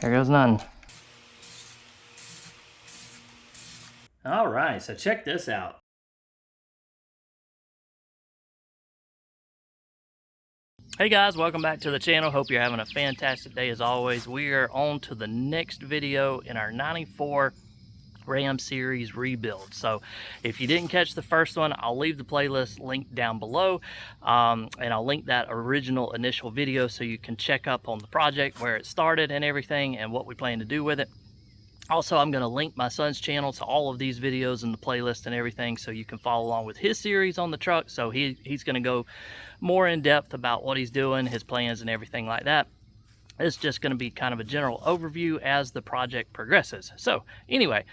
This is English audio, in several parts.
There goes none. All right, so check this out. Hey guys, welcome back to the channel. Hope you're having a fantastic day as always. We are on to the next video in our 94 Ram series rebuild. So if you didn't catch the first one, I'll leave the playlist linked down below, and I'll link that original initial video so you can check up on the project, where it started and everything, and what we plan to do with it. Also, I'm going to link my son's channel to all of these videos in the playlist and everything, so you can follow along with his series on the truck. So he's going to go more in depth about what he's doing, his plans and everything like that. It's just going to be kind of a general overview as the project progresses. So anyway,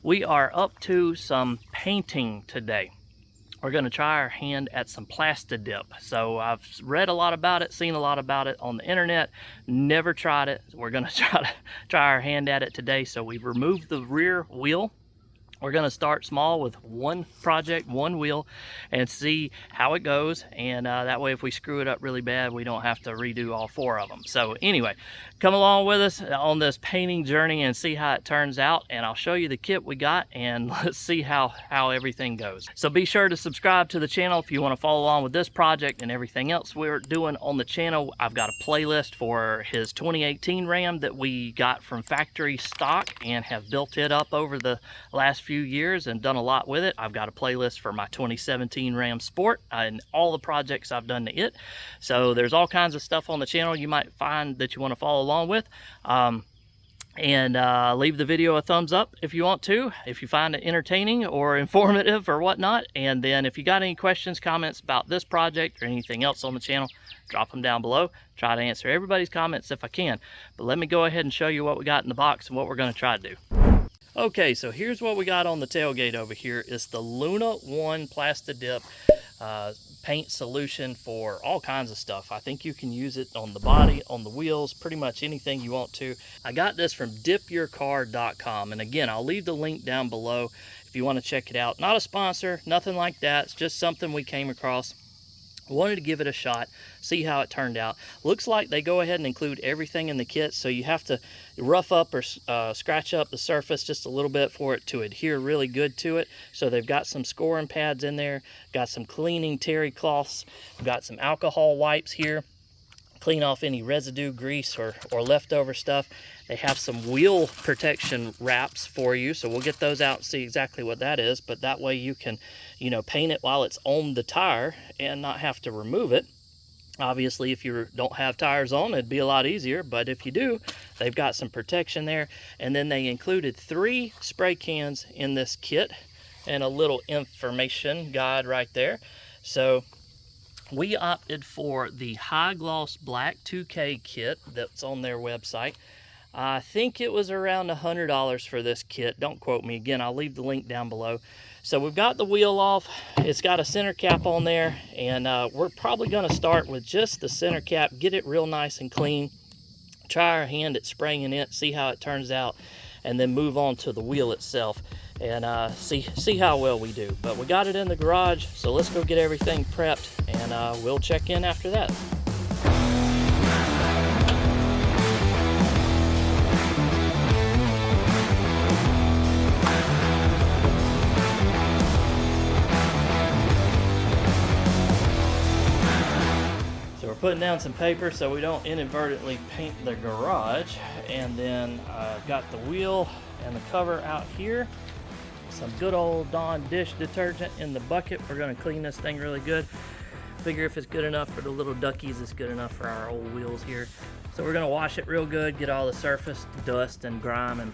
we are up to some painting today. We're going to try our hand at some Plastidip. So I've read a lot about it, seen a lot about it on the internet, never tried it. We're going to try our hand at it today. So we've removed the rear wheel. We're going to start small with one project, one wheel, and see how it goes. And that way, if we screw it up really bad, we don't have to redo all four of them. So anyway, come along with us on this painting journey and see how it turns out. And I'll show you the kit we got, and let's see how everything goes. So be sure to subscribe to the channel if you want to follow along with this project and everything else we're doing on the channel. I've got a playlist for his 2018 Ram that we got from factory stock and have built it up over the last few years and done a lot with it. I've got a playlist for my 2017 Ram Sport and all the projects I've done to it. So there's all kinds of stuff on the channel you might find that you want to follow along with. Leave the video a thumbs up if you want to, if you find it entertaining or informative or whatnot. And then if you got any questions, comments about this project or anything else on the channel, drop them down below. Try to answer everybody's comments if I can. But let me go ahead and show you what we got in the box and what we're going to try to do. Okay, so here's what we got on the tailgate over here. It's the Luna One Plastidip paint solution for all kinds of stuff. I think you can use it on the body, on the wheels, pretty much anything you want to. I got this from DipYourCar.com, and again, I'll leave the link down below if you want to check it out. Not a sponsor, nothing like that. It's just something we came across. Wanted to give it a shot, see how it turned out. Looks like they go ahead and include everything in the kit, so you have to rough up or scratch up the surface just a little bit for it to adhere really good to it. So they've got some scoring pads in there, got some cleaning terry cloths, got some alcohol wipes here, clean off any residue, grease, or leftover stuff. They have some wheel protection wraps for you, so we'll get those out and see exactly what that is. But that way you can, you know, paint it while it's on the tire and not have to remove it. Obviously, if you don't have tires on, it'd be a lot easier, but if you do, they've got some protection there. And then they included 3 spray cans in this kit and a little information guide right there. So we opted for the high gloss black 2K kit that's on their website. I think it was around $100 for this kit. Don't quote me. Again, I'll leave the link down below. So we've got the wheel off. It's got a center cap on there, and we're probably going to start with just the center cap, get it real nice and clean, try our hand at spraying it, see how it turns out, and then move on to the wheel itself and see how well we do. But we got it in the garage, so let's go get everything prepped, and we'll check in after that. Putting down some paper so we don't inadvertently paint the garage, and then got the wheel and the cover out here. Some good old Dawn dish detergent in the bucket. We're going to clean this thing really good. Figure if it's good enough for the little duckies, it's good enough for our old wheels here. So we're going to wash it real good, get all the surface dust and grime and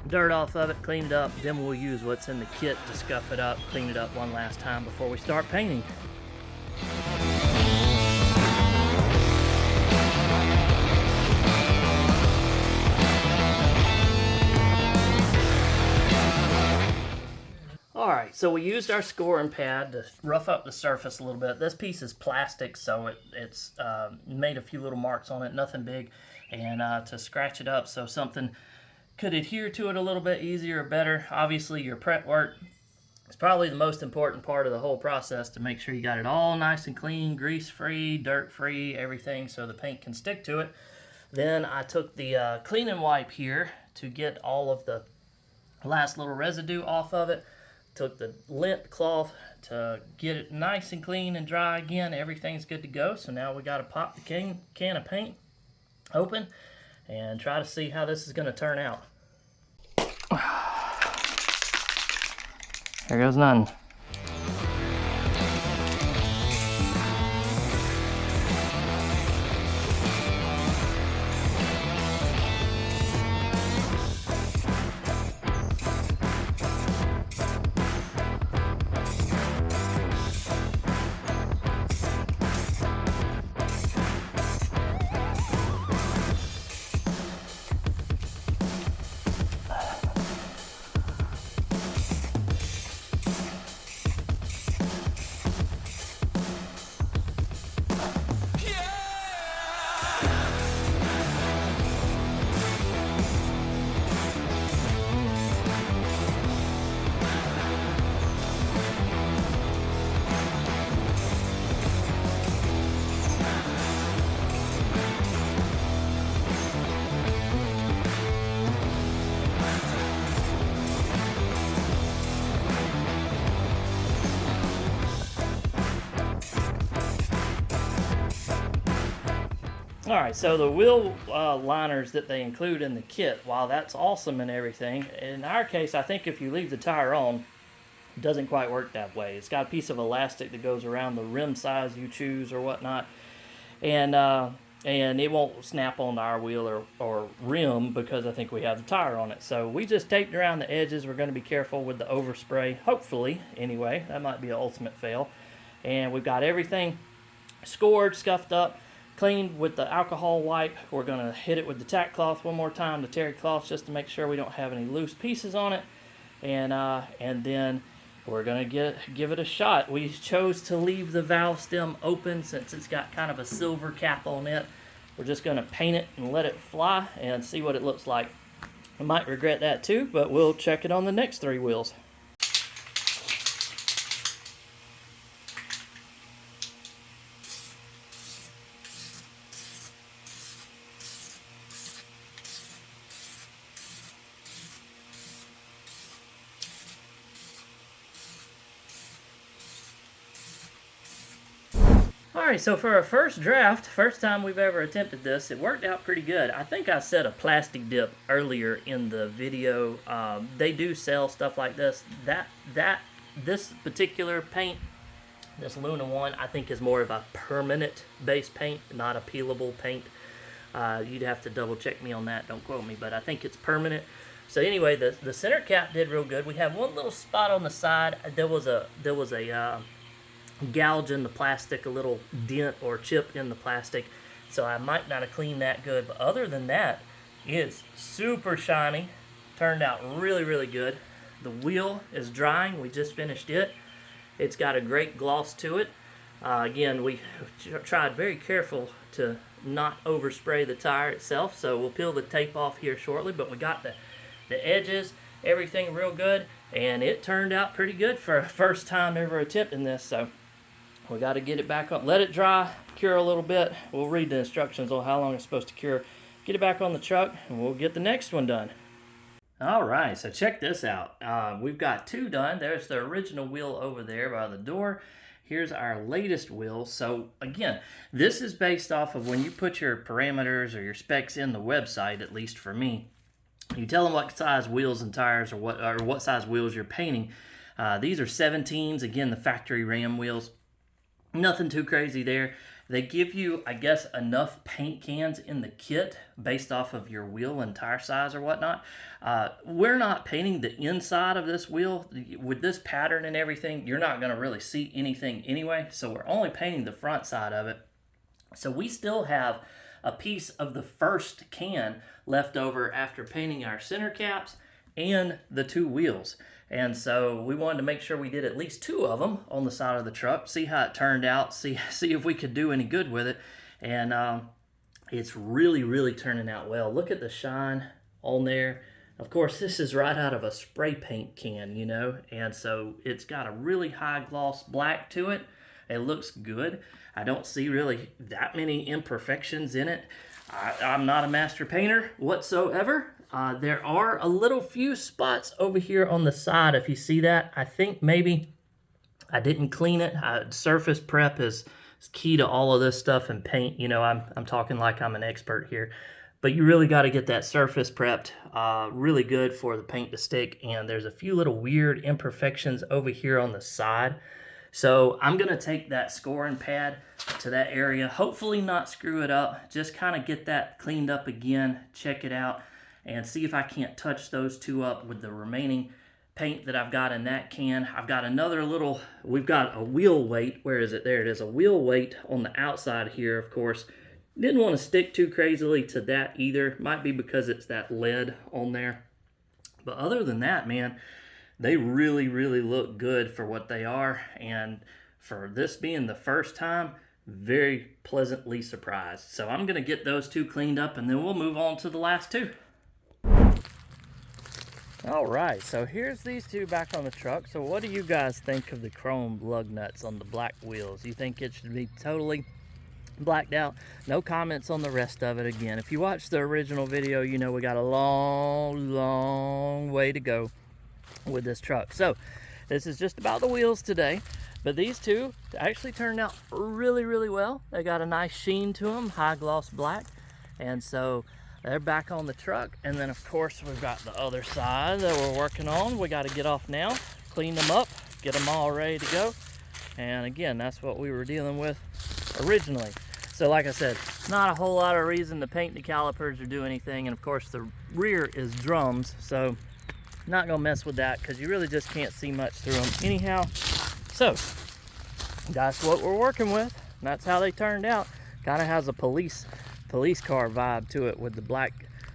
dirt off of it, clean it up. Then we'll use what's in the kit to scuff it up, clean it up one last time before we start painting. Alright, so we used our scoring pad to rough up the surface a little bit. This piece is plastic, so it's made a few little marks on it, nothing big. And to scratch it up so something could adhere to it a little bit easier or better. Obviously, your prep work is probably the most important part of the whole process, to make sure you got it all nice and clean, grease-free, dirt-free, everything, so the paint can stick to it. Then I took the cleaning wipe here to get all of the last little residue off of it. Took the lint cloth to get it nice and clean and dry again. Everything's good to go. So now we got to pop the can of paint open and try to see how this is going to turn out. There goes none. Alright, so the wheel liners that they include in the kit, while that's awesome and everything, in our case, I think if you leave the tire on, it doesn't quite work that way. It's got a piece of elastic that goes around the rim size you choose or whatnot, and it won't snap onto our wheel or rim because I think we have the tire on it. So we just taped around the edges. We're going to be careful with the overspray, hopefully, anyway. That might be an ultimate fail. And we've got everything scored, scuffed up, cleaned with the alcohol wipe. We're going to hit it with the tack cloth one more time, the terry cloth, just to make sure we don't have any loose pieces on it. And then we're going to give it a shot. We chose to leave the valve stem open since it's got kind of a silver cap on it. We're just going to paint it and let it fly and see what it looks like. I might regret that too, but we'll check it on the next 3 wheels. Alright, so for our first draft, first time we've ever attempted this, it worked out pretty good. I think I said a plastic dip earlier in the video. They do sell stuff like this. This particular paint, this Luna One, I think is more of a permanent base paint, not a peelable paint. You'd have to double check me on that, don't quote me, but I think it's permanent. So anyway, the center cap did real good. We have one little spot on the side. There was a gouge in the plastic, a little dent or chip in the plastic, so I might not have cleaned that good, but other than that, it's super shiny. Turned out really, really good. The wheel is drying. We just finished it. It's got a great gloss to it. Again, we tried very careful to not overspray the tire itself, so we'll peel the tape off here shortly, but we got the edges, everything real good, and it turned out pretty good for a first time ever attempting this. So we got to get it back on, let it dry, cure a little bit. We'll read the instructions on how long it's supposed to cure. Get it back on the truck, and we'll get the next one done. Alright, so check this out. We've got 2 done. There's the original wheel over there by the door. Here's our latest wheel. So again, this is based off of when you put your parameters or your specs in the website, at least for me. You tell them what size wheels and tires or what size wheels you're painting. These are 17s, again, the factory Ram wheels. Nothing too crazy there. They give you, I guess, enough paint cans in the kit based off of your wheel and tire size or whatnot. We're not painting the inside of this wheel. With this pattern and everything, you're not going to really see anything anyway, so we're only painting the front side of it. So we still have a piece of the first can left over after painting our center caps and the 2 wheels. And so we wanted to make sure we did at least 2 of them on the side of the truck, see how it turned out, see if we could do any good with it. And it's really, really turning out well. Look at the shine on there. Of course, this is right out of a spray paint can, you know, and so it's got a really high gloss black to it. It looks good. I don't see really that many imperfections in it. I'm not a master painter whatsoever. There are a little few spots over here on the side. If you see that, I think maybe I didn't clean it. Surface prep is key to all of this stuff in paint. You know, I'm talking like I'm an expert here. But you really got to get that surface prepped really good for the paint to stick. And there's a few little weird imperfections over here on the side. So I'm going to take that scoring pad to that area, hopefully not screw it up, just kind of get that cleaned up again, check it out, and see if I can't touch those two up with the remaining paint that I've got in that can. I've got another little, we've got a wheel weight. Where is it? There it is, a wheel weight on the outside here, of course. Didn't want to stick too crazily to that either. Might be because it's that lead on there. But other than that, man, they really, really look good for what they are. And for this being the first time, very pleasantly surprised. So I'm going to get those two cleaned up and then we'll move on to the last two. All right, so here's these two back on the truck. So what do you guys think of the chrome lug nuts on the black wheels? You think it should be totally blacked out? No comments on the rest of it. Again, if you watched the original video, you know we got a long way to go with this truck. So this is just about the wheels today, but these two actually turned out really well. They got a nice sheen to them, high gloss black, and so they're back on the truck. And then of course we've got the other side that we're working on. We got to get off now, clean them up, get them all ready to go. And again, that's what we were dealing with originally. So like I said, not a whole lot of reason to paint the calipers or do anything. And of course the rear is drums, so not gonna mess with that because you really just can't see much through them anyhow. So that's what we're working with. And that's how they turned out. Kind of has a police car vibe to it with the black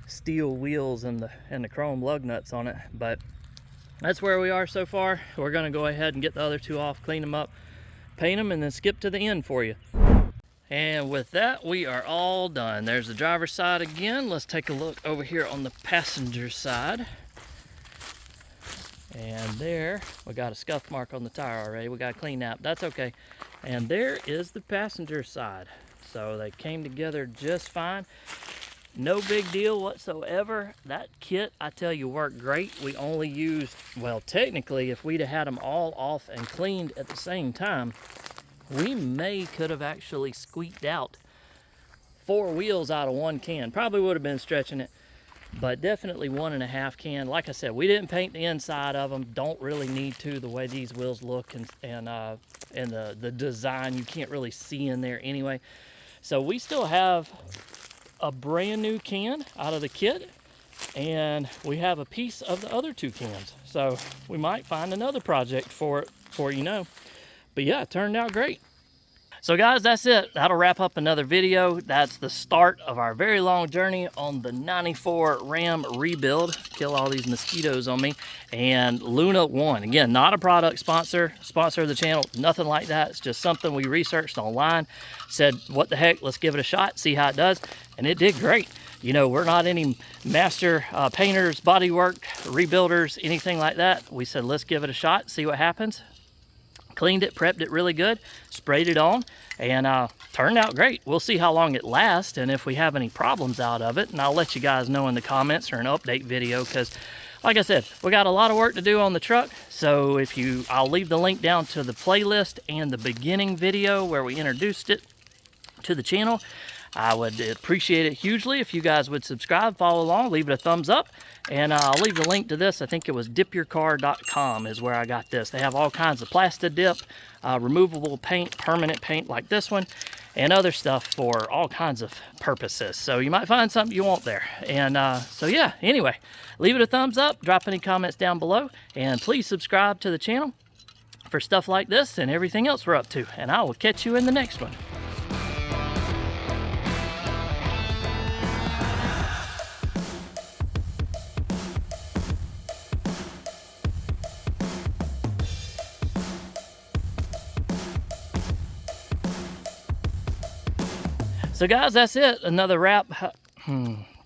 steel wheels and the chrome lug nuts on it. But that's where we are so far. We're gonna go ahead and get the other two off, clean them up, paint them, and then skip to the end for you. And with that, we are all done. There's the driver's side again. Let's take a look over here on the passenger side. And there, we got a scuff mark on the tire already. We got to clean that. That's okay. And there is the passenger side. So they came together just fine. No big deal whatsoever. That kit, I tell you, worked great. We only used, well, technically, if we'd have had them all off and cleaned at the same time, we could have actually squeaked out 4 wheels out of 1 can. Probably would have been stretching it, but definitely 1.5 can. Like I said, we didn't paint the inside of them. Don't really need to, the way these wheels look and the design. You can't really see in there anyway. So we still have a brand new can out of the kit, and we have a piece of the other 2 cans. So we might find another project for it before you know. But yeah, it turned out great. So guys, that's it. That'll wrap up another video. That's the start of our very long journey on the 94 Ram rebuild. Kill all these mosquitoes on me. And Luna One. Again, not a product sponsor of the channel, nothing like that. It's just something we researched online. Said, what the heck, let's give it a shot, see how it does. And it did great. You know, we're not any master painters, bodywork, rebuilders, anything like that. We said, let's give it a shot, see what happens. Cleaned it, prepped it really good, sprayed it on, and turned out great. We'll see how long it lasts and if we have any problems out of it, and I'll let you guys know in the comments or an update video, because like I said, we got a lot of work to do on the truck. So I'll leave the link down to the playlist and the beginning video where we introduced it to the channel. I would appreciate it hugely if you guys would subscribe, follow along, leave it a thumbs up, and I'll leave the link to this. I think it was DipYourCar.com is where I got this. They have all kinds of plastic dip, removable paint, permanent paint like this one, and other stuff for all kinds of purposes. So you might find something you want there. And so yeah, anyway, leave it a thumbs up, drop any comments down below, and please subscribe to the channel for stuff like this and everything else we're up to. And I will catch you in the next one. So guys, that's it. Another wrap.